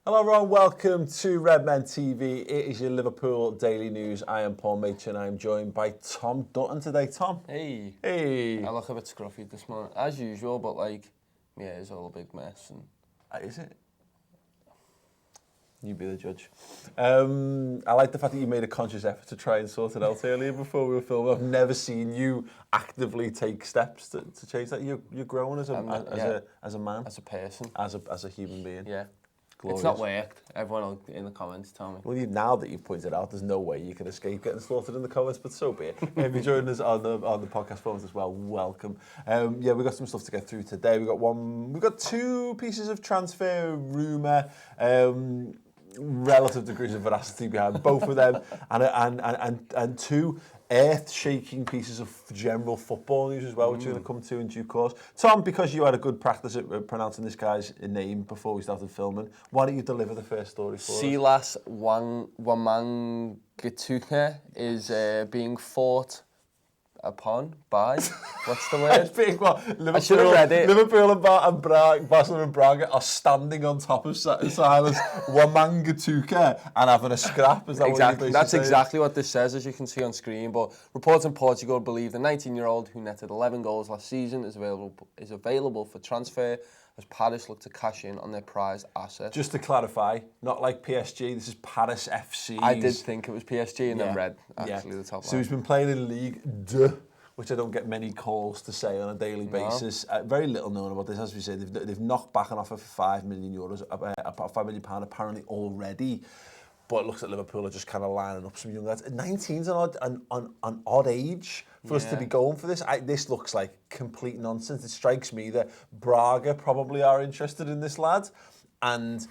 Hello everyone, welcome to Redmen TV. It is your Liverpool daily news. I am Paul Machin. I am joined by Tom Dutton today. Tom. Hey. Hey. I look a bit scruffy this morning, as usual, but it's all a big mess. And Is it? You be the judge. I like the fact that you made a conscious effort to try and sort it out earlier before we were filming. I've never seen you actively take steps to change that. You're growing as a man, as a person, as a human being. Yeah. Glorious. It's not worked. Everyone in the comments tell me. Well, now that you've pointed out, there's no way you can escape getting slaughtered in the comments, but so be it. If you're joining us on the podcast forums as well, welcome. We've got some stuff to get through today. We've got two pieces of transfer rumour, relative degrees of veracity behind both of them, and two earth-shaking pieces of general football news as well, which we're going to come to in due course. Tom, because you had a good practice at pronouncing this guy's name before we started filming, why don't you deliver the first story for us? Silas Wamangituka is being fought upon by, what's the word? Liverpool, I should have read it. Liverpool and Barcelona and Braga are standing on top of Silas Wamangituka and having a scrap. Is that exactly? What That's exactly what this says, as you can see on screen. But reports in Portugal believe the 19-year-old who netted 11 goals last season is available for transfer as Paris look to cash in on their prized asset. Just to clarify, not like PSG, this is Paris FC. I did think it was PSG and then Red, actually, the top line. So he's been playing in League 2, which I don't get many calls to say on a daily basis. Very little known about this. As we say, they've knocked back an offer for €5 million, £5 million apparently already. But it looks like Liverpool are just kind of lining up some young lads. 19's an odd age for us to be going for this. This looks like complete nonsense. It strikes me that Braga probably are interested in this lad. And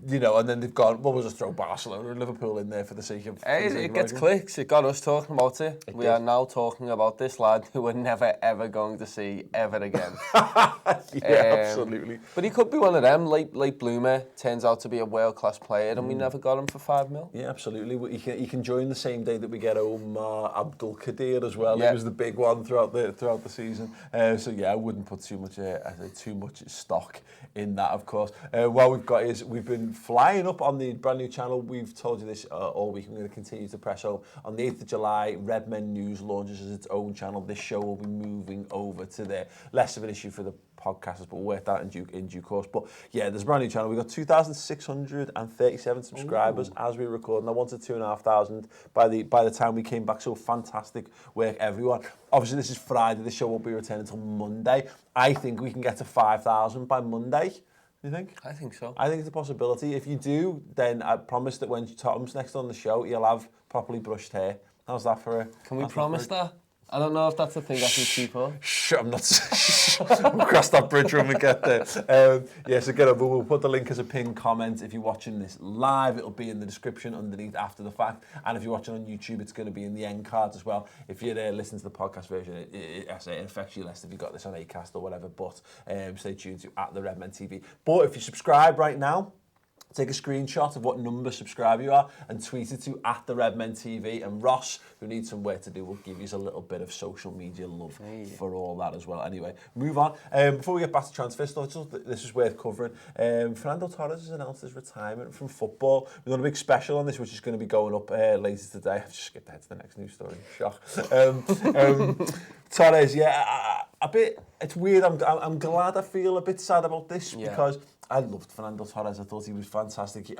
then they've gone, well, we'll just throw Barcelona and Liverpool in there for the sake of... It gets clicks. It got us talking about it. We are now talking about this lad who we're never, ever going to see ever again. Absolutely. But he could be one of them, late bloomer, turns out to be a world-class player, and we never got him for $5 million. Yeah, absolutely. He can join the same day that we get Omar Abdul Qadir as well. He was the big one throughout the season. I wouldn't put too much stock in that, of course. What we've got is we've been flying up on the brand new channel. We've told you this all week. I'm going to continue to press home. On the 8th of July, Redmen News launches as its own channel. This show will be moving over to there. Less of an issue for the podcasters, but we'll work that in due course. But yeah, there's a brand new channel. We've got 2,637 subscribers as we record, and I wanted 2,500 by the time we came back. So fantastic work, everyone. Obviously, this is Friday. The show won't be returning until Monday. I think we can get to 5,000 by Monday. You think? I think so. I think it's a possibility. If you do, then I promise that when Tom's next on the show, he'll have properly brushed hair. How's that for a... Can we promise that? I don't know if that's a thing I can keep up. I'm not... We'll cross that bridge when we get there. So get over. We'll put the link as a pinned comment. If you're watching this live, it'll be in the description underneath after the fact. And if you're watching on YouTube, it's going to be in the end cards as well. If you're there listening to the podcast version, it affects you less if you got this on Acast or whatever. But stay tuned to @the_Redmen TV. But if you subscribe right now, take a screenshot of what number subscriber you are and tweet it to @the_Redmen TV. And Ross, who needs some work to do, will give you a little bit of social media love for all that as well. Anyway, move on. Before we get back to transfer stuff, this is worth covering. Fernando Torres has announced his retirement from football. We've got a big special on this, which is going to be going up later today. I've just skipped ahead to the next news story. Shock. Torres, a bit. It's weird. I'm glad. I feel a bit sad about this because I loved Fernando Torres. I thought he was fantastic.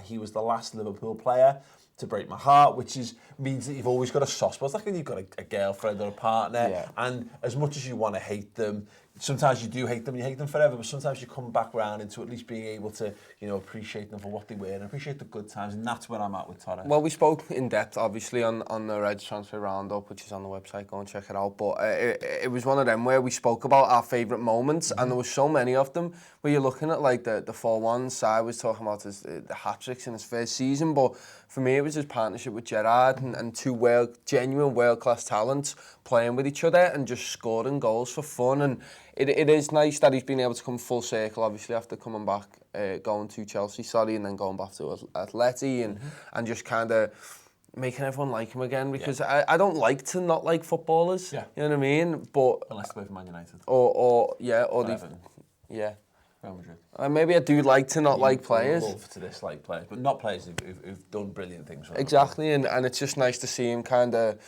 He was the last Liverpool player to break my heart, which means that you've always got a soft spot. It's like when you've got a girlfriend or a partner, and as much as you want to hate them, sometimes you do hate them, and you hate them forever, but sometimes you come back round into at least being able to, appreciate them for what they were and appreciate the good times, and that's where I'm at with Torres. Well, we spoke in depth, obviously, on the Reds transfer roundup, which is on the website. Go and check it out. But it was one of them where we spoke about our favourite moments, and there were so many of them where you're looking at like the 4-1 side was talking about the hat-tricks in his first season, but for me it was his partnership with Gerrard and two genuine world-class talents playing with each other and just scoring goals for fun. And it is nice that he's been able to come full circle, obviously, after coming back, going to Chelsea, and then going back to Atleti and just kind of making everyone like him again, because I don't like to not like footballers, you know what I mean? But unless they play for Man United. Or Real Madrid. Maybe I do like to not like players. Love to dislike players, but not players who've done brilliant things for them. Exactly, and it's just nice to see him kind of...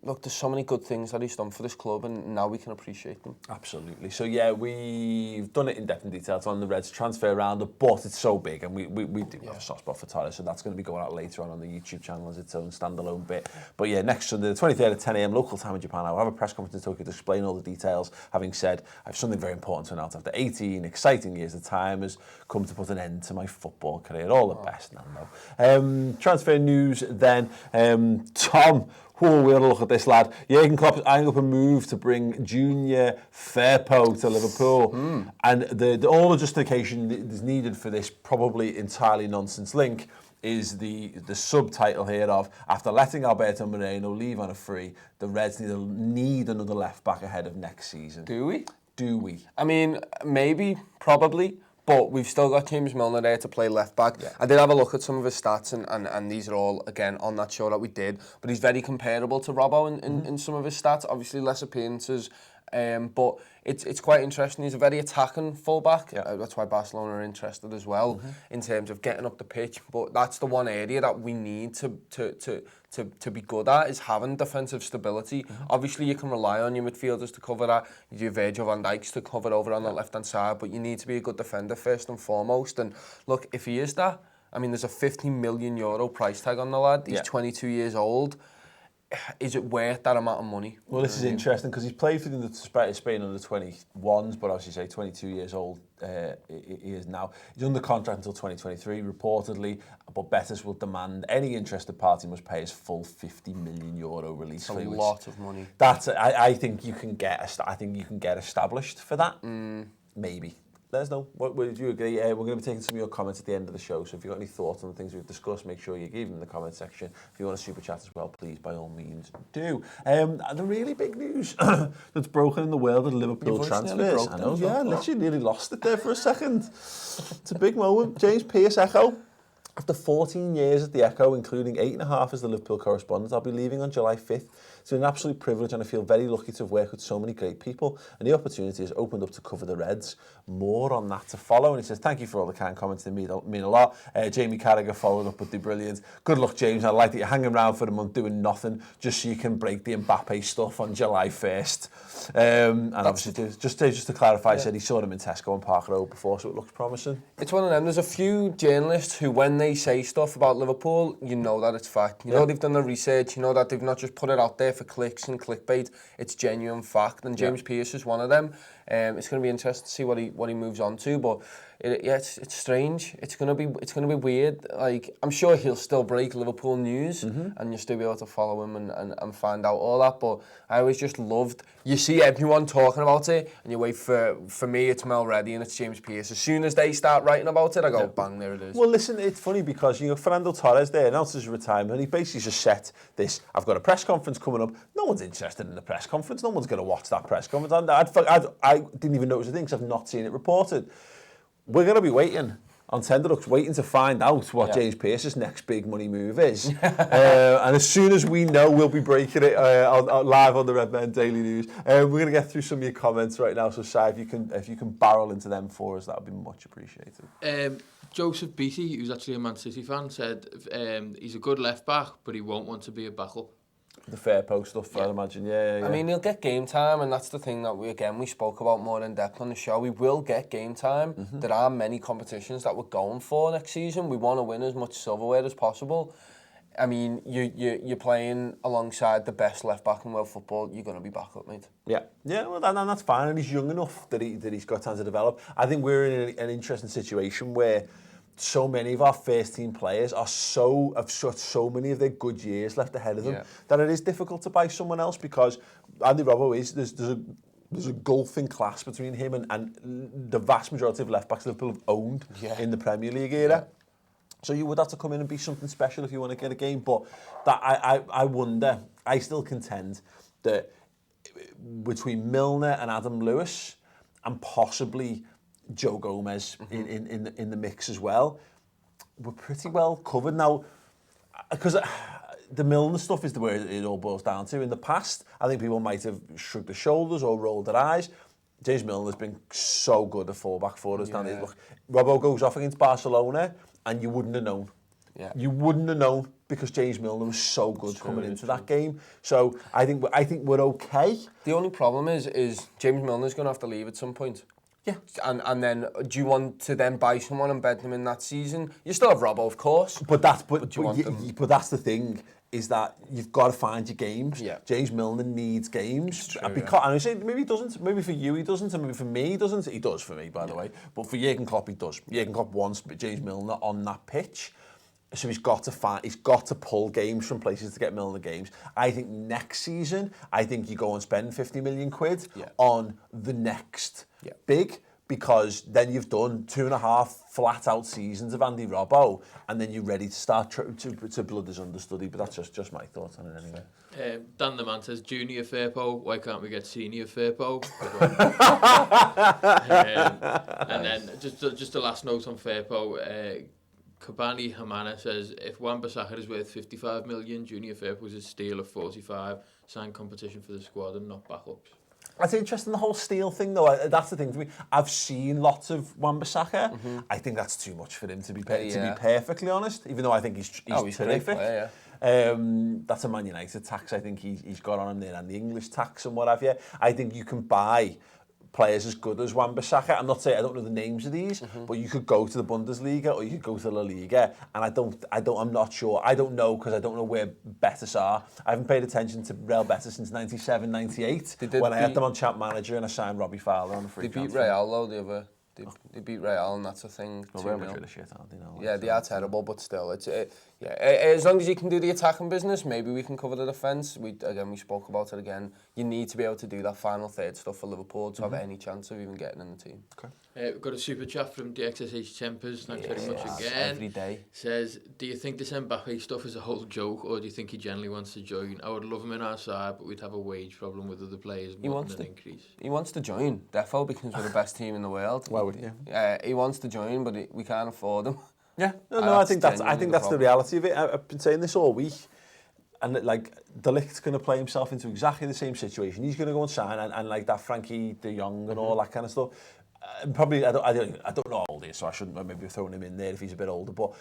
Look, there's so many good things that he's done for this club, and now we can appreciate them. Absolutely. So yeah, we've done it in depth and detail. It's on the Reds transfer rounder, but it's so big, and we do have a soft spot for Torres, so that's going to be going out later on the YouTube channel as its own standalone bit. But yeah, next Sunday, the 23rd at 10 a.m. local time in Japan, I'll have a press conference in Tokyo to explain all the details. Having said, I have something very important to announce. After 18 exciting years, the time has come to put an end to my football career. All the best, Nando. Transfer news then. Tom. Oh, we're going to look at this lad. Jurgen Klopp is eyeing up a move to bring junior Firpo to Liverpool. And all the justification that is needed for this probably entirely nonsense link is the subtitle here of, after letting Alberto Moreno leave on a free, the Reds need another left-back ahead of next season. Do we? Do we? I mean, maybe, probably. But we've still got James Milner there to play left back. Yeah. I did have a look at some of his stats, and these are all, again, on that show that we did. But he's very comparable to Robbo in some of his stats. Obviously, less appearances. But it's quite interesting. He's a very attacking fullback. Yeah. That's why Barcelona are interested as well in terms of getting up the pitch. But that's the one area that we need to be good at, is having defensive stability. Obviously, you can rely on your midfielders to cover that, your Virgil van Dijks to cover over on the left-hand side, but you need to be a good defender first and foremost. And look, if he is that, I mean, there's a €50 million price tag on the lad. He's 22 years old. Is it worth that amount of money? Well, this is interesting because he's played for the Spain under 21s, but obviously, say 22 years old he is now. He's under contract until 2023, reportedly, but Betis will demand any interested party must pay his full €50 million release fee. It's a lot of money. That's I think you can get established for that. Maybe. Let us know. What would you agree? We're going to be taking some of your comments at the end of the show, so if you've got any thoughts on the things we've discussed, make sure you give them in the comment section. If you want to super chat as well, please, by all means, do. And the really big news that's broken in the world of Liverpool transfers. I know, yeah, literally nearly lost it there for a second. It's a big moment. James Pearce, Echo. After 14 years at the Echo, including 8.5 as the Liverpool correspondent, I'll be leaving on July 5th. It's been an absolute privilege, and I feel very lucky to have worked with so many great people, and the opportunity has opened up to cover the Reds. More on that to follow. And he says, thank you for all the kind comments, they mean a lot. Jamie Carragher followed up with the brilliant. Good luck, James. I like that you're hanging around for a month doing nothing just so you can break the Mbappe stuff on July 1st. And obviously, just to clarify, I said he saw them in Tesco and Park Road before, so it looks promising. It's one of them. There's a few journalists who, when they say stuff about Liverpool, you know that it's fact. You know they've done the research. You know that they've not just put it out there for clicks and clickbait. It's genuine fact, and James Pearce is one of them. It's going to be interesting to see what he moves on to, but it's strange. It's going to be weird. Like, I'm sure he'll still break Liverpool news, and you'll still be able to follow him and find out all that. But I always just loved. You see everyone talking about it, and you wait for me. It's Mel Reddy and it's James Pearce. As soon as they start writing about it, I go bang, there it is. Well, listen, it's funny because Fernando Torres there announced his retirement, and he basically just set this. I've got a press conference coming up. No one's interested in the press conference. No one's going to watch that press conference. I didn't even know it was a thing because I've not seen it reported. We're going to be waiting on Tenderlooks, waiting to find out what James Pearce's next big money move is. And as soon as we know, we'll be breaking it live on the Redmen Daily News. We're going to get through some of your comments right now, so Si, if you can barrel into them for us, that would be much appreciated. Joseph Beattie, who's actually a Man City fan, said he's a good left back, but he won't want to be a backup. The Firpo stuff, I imagine, yeah. I mean, he'll get game time, and that's the thing that we spoke about more in depth on the show. We will get game time. There are many competitions that we're going for next season. We want to win as much silverware as possible. I mean, you're playing alongside the best left back in world football. You're going to be back up, mate. Yeah, well, and that's fine, and he's young enough that he's got time to develop. I think we're in an interesting situation where so many of our first team players have so many of their good years left ahead of them that it is difficult to buy someone else, because Andy Robbo there's a gulfing class between him and the vast majority of left backs Liverpool have owned in the Premier League era. So you would have to come in and be something special if you want to get a game. But that I wonder, I still contend that between Milner and Adam Lewis and possibly Joe Gomez in the mix as well, we're pretty well covered now, because the Milner stuff is the way it all boils down to. In the past, I think people might have shrugged their shoulders or rolled their eyes. James Milner's been so good at fullback for us. Yeah. Look, Robbo goes off against Barcelona, and you wouldn't have known. Yeah. You wouldn't have known because James Milner was so good coming into that game. So I think we're okay. The only problem is James Milner's going to have to leave at some point. Yeah. And then do you want to then buy someone and bed them in that season? You still have Robbo, of course. But that's the thing. Is that you've got to find your games. Yeah. James Milner needs games. True, and I say maybe he doesn't. Maybe for you he doesn't, and maybe for me he doesn't. He does for me, by the way. But for Jurgen Klopp he does. Jurgen Klopp wants James Milner on that pitch, so he's got to pull games from places to get Milner games. I think next season, you go and spend 50 million quid on the next big. Because then you've done 2.5 flat-out seasons of Andy Robbo, and then you're ready to start to blood his understudy. But that's just my thoughts on it anyway. Dan the man says, Junior Firpo, why can't we get Senior Firpo? And then just a last note on Firpo, Kabani Hamana says, if Wan-Bissaka is worth 55 million, Junior Firpo is a steal of 45, sign competition for the squad and not backups. That's interesting, the whole Steele thing, though. That's the thing for me. I've seen lots of Wan-Bissaka. I think that's too much for him, to be perfectly honest, even though I think he's terrific. Player, that's a Man United tax I think he's got on him there, and the English tax and what have you. I think you can buy players as good as Wan-Bissaka. I'm not saying I don't know the names of these, but you could go to the Bundesliga or you could go to La Liga, and I'm not sure. I don't know because I don't know where Betis are. I haven't paid attention to Real Betis since 97, 98 when I had them on Champ Manager and I signed Robbie Fowler on a free transfer. They beat Real though the other. They beat Real, and that's a thing. Well, Real Madrid are shit, aren't they? No, yeah, they are terrible, but still, as long as you can do the attacking business, maybe we can cover the defence. We spoke about it again. You need to be able to do that final third stuff for Liverpool to have any chance of even getting in the team. Okay. We've got a super chat from DXSH Tempers. Thanks very much again. Every day. Says, do you think this Mbappe stuff is a whole joke, or do you think he genuinely wants to join? I would love him in our side, but we'd have a wage problem with other players more than an increase. He wants to join, defo, because we're the best team in the world. Why would he? He wants to join, but we can't afford him. Yeah, no, I think that's the reality of it. I've been saying this all week, and like De Ligt's going to play himself into exactly the same situation. He's going to go and sign, and like that Frankie De Jong and all that kind of stuff. Probably I don't know how old he is, so I shouldn't maybe have thrown him in there if he's a bit older. But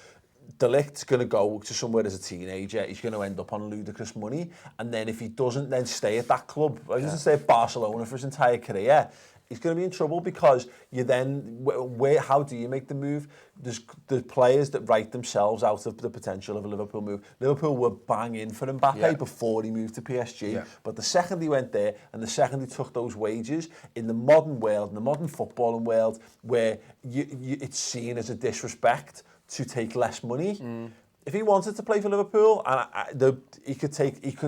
De Ligt's going to go to somewhere as a teenager. He's going to end up on ludicrous money, and then if he doesn't then stay at that club, or he doesn't stay at Barcelona for his entire career, he's going to be in trouble because you then, how do you make the move? There's players that write themselves out of the potential of a Liverpool move. Liverpool were banging for Mbappe before he moved to PSG. But the second he went there and the second he took those wages, in the modern world, in the modern footballing world, where it's seen as a disrespect to take less money, if he wanted to play for Liverpool, he could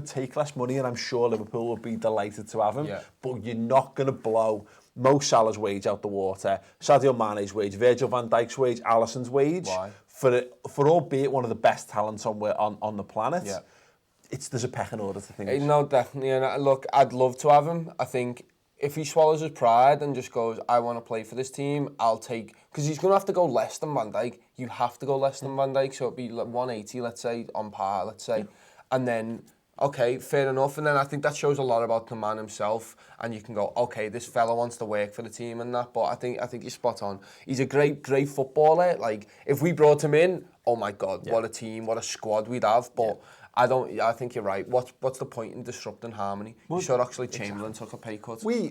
take less money, and I'm sure Liverpool would be delighted to have him. But you're not going to blow Mo Salah's wage out the water, Sadio Mane's wage, Virgil van Dijk's wage, Alisson's wage. Why? For albeit one of the best talents on the planet. There's a pecking order to things. No, definitely. And look, I'd love to have him. I think if he swallows his pride and just goes, I want to play for this team, I'll take... Because he's going to have to go less than Van Dijk. You have to go less than Van Dijk, so it'd be like 180, let's say, on par, let's say. And then... Okay, fair enough. And then I think that shows a lot about the man himself. And you can go, okay, this fella wants to work for the team and that. But I think you're spot on. He's a great footballer. Like, if we brought him in, oh my God, what a team, what a squad we'd have. But I think you're right. What's the point in disrupting harmony? You saw actually Chamberlain took a pay cut. We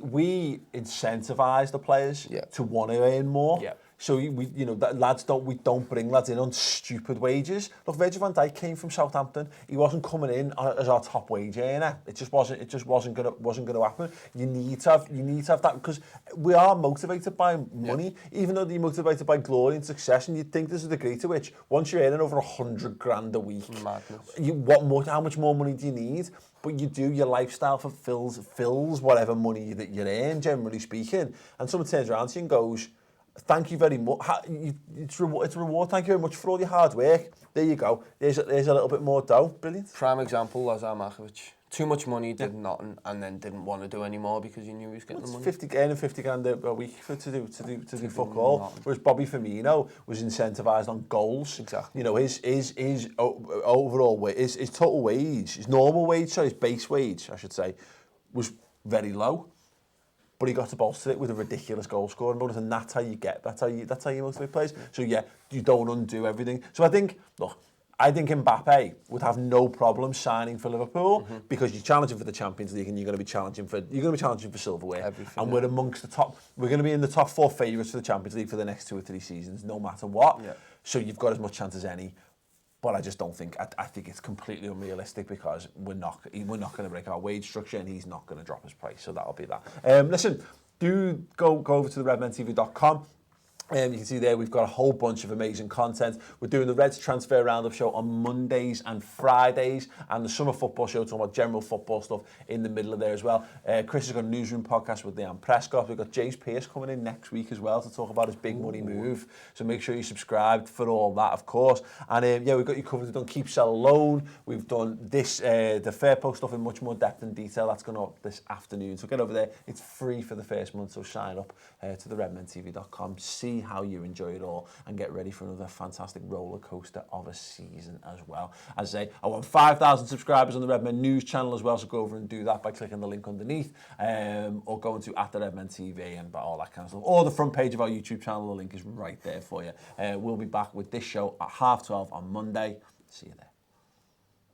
incentivise the players to want to earn more. So we don't bring lads in on stupid wages. Look, Virgil van Dijk came from Southampton. He wasn't coming in as our top wage earner. It just wasn't going to happen. You need to have that, because we are motivated by money, even though you're motivated by glory and success. And you'd think there's a degree to which once you're earning over 100 grand a week, how much more money do you need? But your lifestyle fills whatever money that you earn, generally speaking. And someone turns around to you and goes, thank you very much. It's a reward. Thank you very much for all your hard work. There you go. There's a little bit more dough. Brilliant. Prime example, Lazar Markovic. Too much money, did nothing, and then didn't want to do any more because he knew he was getting the money. 50 grand a week to do fuck all. Whereas Bobby Firmino was incentivised on goals. Exactly. You know, his overall wage, his total wage, his normal wage, his base wage, I should say, was very low. but he got to bolster it with a ridiculous goal scoring bonus, and that's how you motivate players. So yeah, you don't undo everything. So I think Mbappe would have no problem signing for Liverpool because you're challenging for the Champions League and you're going to be challenging for silverware. Everything, and we're amongst the top. We're going to be in the top 4 favourites for the Champions League for the next 2 or 3 seasons, no matter what. Yeah. So you've got as much chance as any. But I just don't think. I think it's completely unrealistic because we're not going to break our wage structure and he's not going to drop his price. So that'll be that. Listen, do go over to the redmentv.com. You can see there we've got a whole bunch of amazing content. We're doing the Reds Transfer Roundup show on Mondays and Fridays, and the Summer Football show talking about general football stuff in the middle of there as well. Chris has got a newsroom podcast with Leanne Prescott. We've got James Pearce coming in next week as well to talk about his big money move. So make sure you subscribe for all that, of course. And yeah, we've got you covered. We've done Keep, Sell, Loan. We've done this, the Firpo stuff in much more depth and detail. That's going up this afternoon. So get over there. It's free for the first month, so sign up to the redmentv.com. See how you enjoy it all and get ready for another fantastic roller coaster of a season as well. As I say, I want 5,000 subscribers on the Redmen news channel as well, so go over and do that by clicking the link underneath or going to @the Redmen TV and all that kind of stuff. Or the front page of our YouTube channel, the link is right there for you. We'll be back with this show at 12:30 on Monday. See you there.